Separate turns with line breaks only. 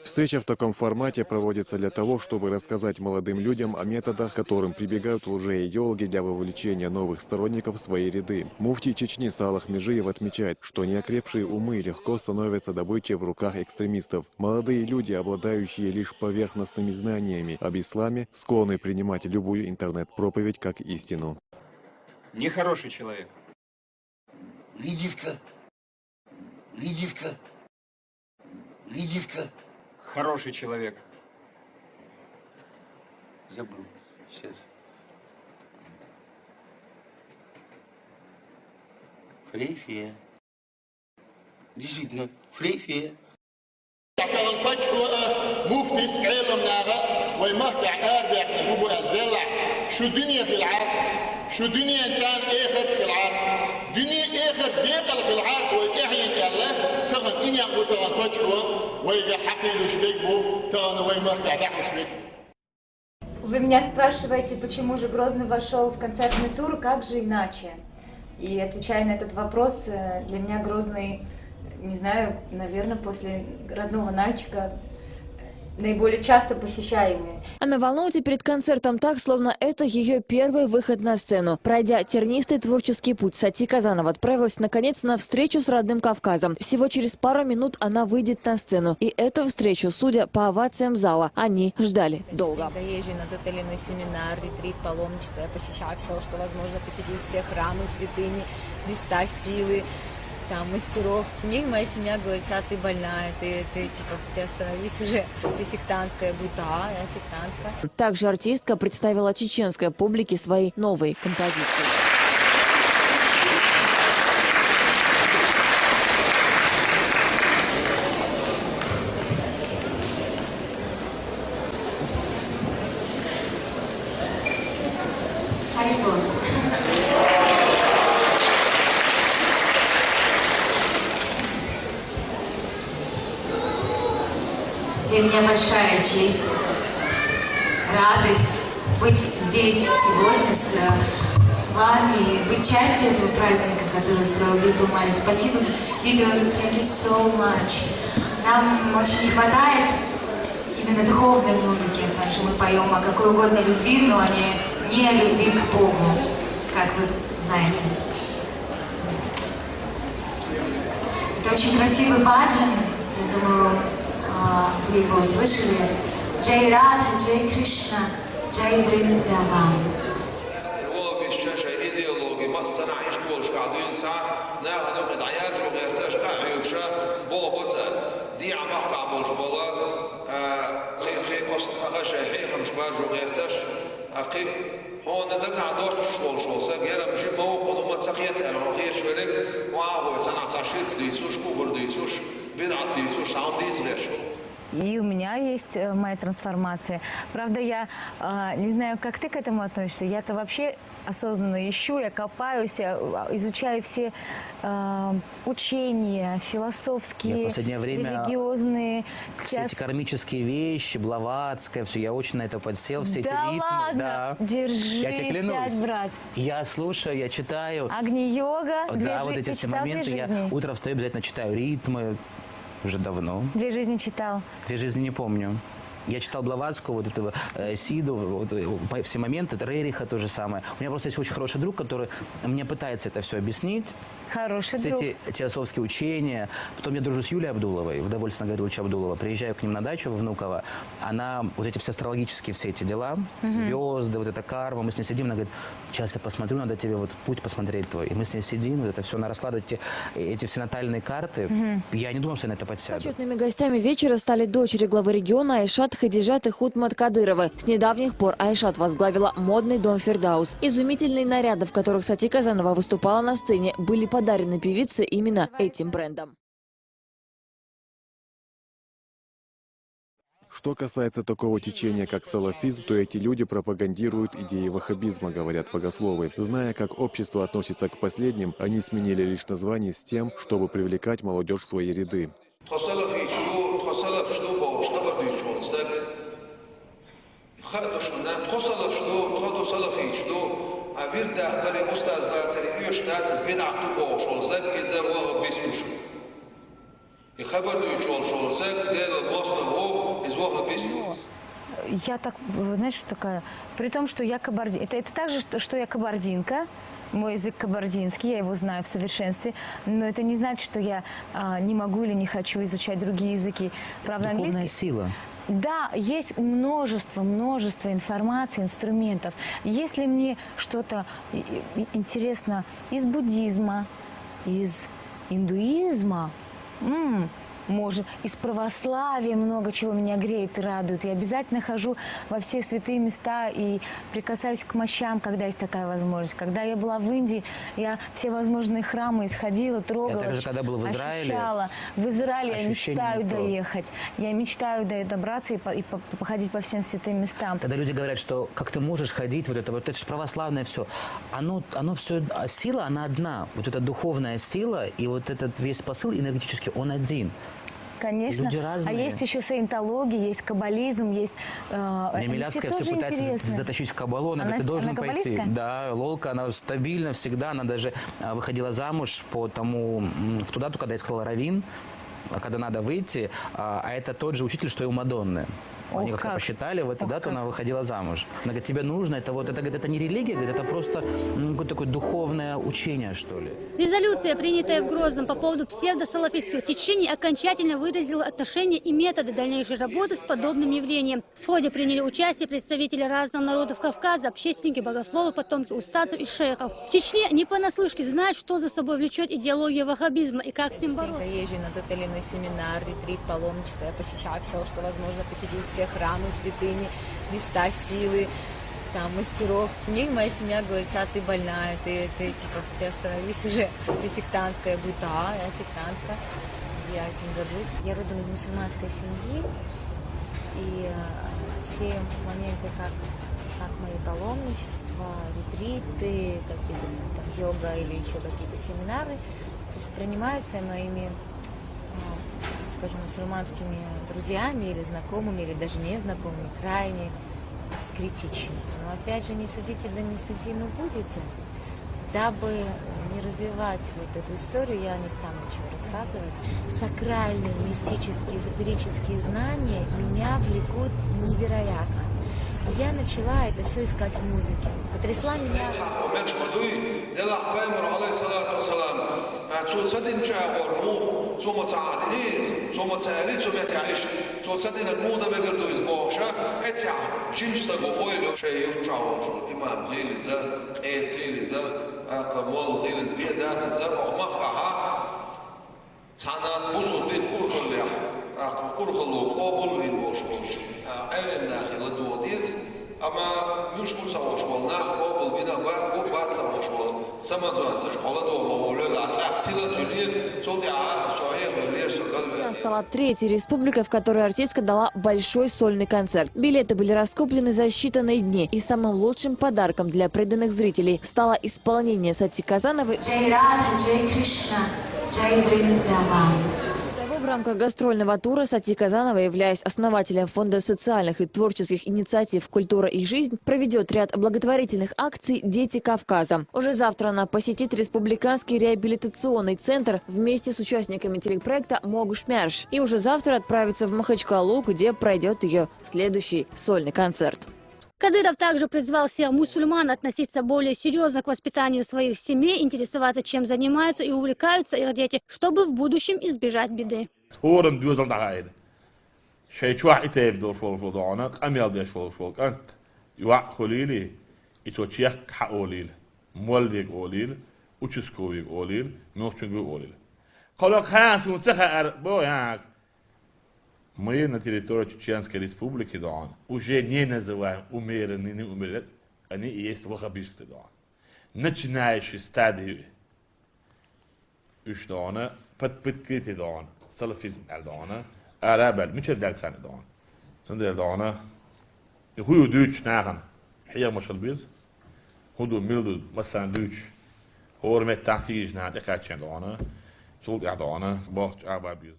Встреча в таком формате проводится для того, чтобы рассказать молодым людям о методах, к которым прибегают лжеидеологи для вовлечения новых сторонников в свои ряды. Муфтий Чечни Салах Межиев отмечает, что неокрепшие умы легко становятся добычей в руках экстремистов. Молодые люди, обладающие лишь поверхностными знаниями об исламе, склонны принимать любую интернет-проповедь как истину.
Нехороший человек.
Редиска. Редиска. Редиска.
Хороший человек.
Забыл. Сейчас. Флейфия. Действительно, флейфия. شو دنيا إنسان آخر في العرض دنيا آخر داخل في العرض ويتحيي الله تغن إني أقول تغن تجوا ويجي حقي لشبيكبو تغن ويمرتع دعو شبيك.
Вы меня спрашиваете, почему же Грозный вошел в концертный тур, как же иначе? И отвечая на этот вопрос, для меня Грозный, не знаю, наверное, после родного Нальчика, наиболее часто посещаемые.
Она волнуется перед концертом так, словно это ее первый выход на сцену. Пройдя тернистый творческий путь, Сати Казанова отправилась наконец на встречу с родным Кавказом. Всего через пару минут она выйдет на сцену. И эту встречу, судя по овациям зала, они ждали долго.
Я езжу на тот или иной семинар, ретрит, паломничество. Я посещаю все, что возможно посетить, все храмы, святыни, места силы. Там, мастеров. Мне моя семья говорит: а ты больная, ты типа, ты остановись уже, ты сектантка. Я говорю: да, я сектантка.
Также артистка представила чеченской публике свои новые композиции.
Для меня большая честь, радость быть здесь сегодня с вами, быть частью этого праздника, который устроил Little Malik. Спасибо, видео, thank you so much. Нам очень не хватает именно духовной музыки, потому что мы поем о какой угодно любви, но не о любви к Богу, как вы знаете. Это очень красивый баджан, я думаю, вы его слышали. Джай Радха, Джай Кришна, Джай Вриндаван.
И у меня есть моя трансформация. Правда, я не знаю, как ты к этому относишься. Я-то вообще осознанно ищу, я копаюсь, я изучаю все учения, философские,
в последнее время
религиозные.
Все эти кармические вещи, Блаватская, все, я очень на это подсел, все эти ритмы.
Ладно?
Да,
Держи,
я тебе клянусь.
5, брат.
Я слушаю, я читаю.
Агни-йога.
Да, вот эти все моменты. Я утром встаю, обязательно читаю ритмы. Уже давно.
2 жизни читал.
2 жизни не помню. Я читал Блаватскую, вот этого Сиду, вот, все моменты, Рериха то же самое. У меня просто есть очень хороший друг, который мне пытается это все объяснить.
Хороший
все
друг.
эти теософские учения. Потом я дружу с Юлией Абдуловой, Вдовольственно Гавриловича Абдулова. Приезжаю к ним на дачу в Внуково. Она, вот эти все астрологические все эти дела, звезды, вот эта карма. Мы с ней сидим, она говорит: сейчас я посмотрю, надо тебе вот путь посмотреть твой. И мы с ней сидим, вот это все, она раскладывает эти все натальные карты. Я не думал, что я на это подсяду.
Почетными гостями вечера стали дочери главы региона Айшат Хадижат и Хутмат Кадыровы. С недавних пор Айшат возглавила модный дом Фирдаус. Изумительные наряды, в которых Сати Казанова выступала на сцене, были подарены певице именно этим брендом.
Что касается такого течения, как салафизм, то эти люди пропагандируют идеи ваххабизма, говорят богословы. Зная, как общество относится к последним, они сменили лишь название с тем, чтобы привлекать молодежь в свои ряды.
خبر دوی چول شولسک دل Я так, знаешь, такая, при том, что я кабардинка, это так же, что я кабардинка, мой язык кабардинский, я его знаю в совершенстве, но это не значит, что я не могу или не хочу изучать другие языки. Правда,
Духовная
английский...
сила.
Да, есть множество информации, инструментов. Если мне что-то интересно из буддизма, из индуизма, может, из православия много чего меня греет и радует. Я обязательно хожу во все святые места и прикасаюсь к мощам, когда есть такая возможность. Когда я была в Индии, я все возможные храмы исходила, трогала,
Я также, когда был в Израиле,
ощущала. В Израиле я мечтаю
не то.
доехать. Я мечтаю добраться и походить по всем святым местам.
Когда люди говорят, что как ты можешь ходить, вот это же православное все, оно все, сила, она одна. Вот эта духовная сила и вот этот весь посыл энергетический, он один.
Конечно.
Люди разные.
А есть еще саентология, есть каббализм, есть...
Милявская все пытается затащить в каббалу, она говорит, ты должен пойти. Да, Лолка, она стабильно всегда, она даже выходила замуж по тому, в ту дату, когда искала раввин, когда надо выйти, а это тот же учитель, что и у Мадонны. Они как-то посчитали, в эту дату она выходила замуж. Она говорит, тебе нужно, это не религия, говорит, это просто какое-то такое духовное учение, что ли.
Резолюция, принятая в Грозном по поводу псевдосалафитских течений, окончательно выразила отношение и методы дальнейшей работы с подобным явлением. В сходе приняли участие представители разных народов Кавказа, общественники, богословы, потомки устазов и шейхов. В Чечне не понаслышке знают, что за собой влечет идеология ваххабизма и как с ним бороться.
Я езжу на тот или иной семинар, ретрит, паломничество, я посещаю все, что возможно посетить, все храмы, святыни, места силы, там, мастеров. Мне моя семья говорит, ты больная, ты остановись уже, ты сектантка. Я говорю, да, я сектантка, я этим горжусь. Я родом из мусульманской семьи, и те моменты, как мои паломничества, ретриты, какие-то там йога или еще какие-то семинары, воспринимаются моими, скажем, мусульманскими друзьями или знакомыми, или даже незнакомыми, крайне критично. Но опять же, не судите, да не судимы будете. Дабы не развивать вот эту историю, я не стану ничего рассказывать. Сакральные, мистические, эзотерические знания меня влекут невероятно. И я начала это все искать в музыке. Потрясла меня...
Стала третьей республикой, в которой артистка дала большой сольный концерт. Билеты были раскуплены за считанные дни. И самым лучшим подарком для преданных зрителей стало исполнение Сати Казановой
Джай Радха, Джай Кришна, Джай Вриндаван.
В рамках гастрольного тура Сати Казанова, являясь основателем Фонда социальных и творческих инициатив «Культура и жизнь», проведет ряд благотворительных акций «Дети Кавказа». Уже завтра она посетит Республиканский реабилитационный центр вместе с участниками телепроекта «Могушмярш». И уже завтра отправится в Махачкалу, где пройдет ее следующий сольный концерт.
Кадыров также призвал всех мусульман относиться более серьезно к воспитанию своих семей, интересоваться, чем занимаются и увлекаются их дети, чтобы в будущем избежать беды.
Мы на территории Чеченской Республики, да, уже не называем умеренные, не умеренные, они и есть ваххабисты, да. Начинающие стадии, да, под прикрытием, да, салафизм, да, арабель, мечер дальсаны, да. Сандер, да, هو دوش ناقن هي مش البيض هدو ميلدو مثلا دوش هو رمت تحتيج نادي كاتشين دانا شغل دانا باخت عبا بيض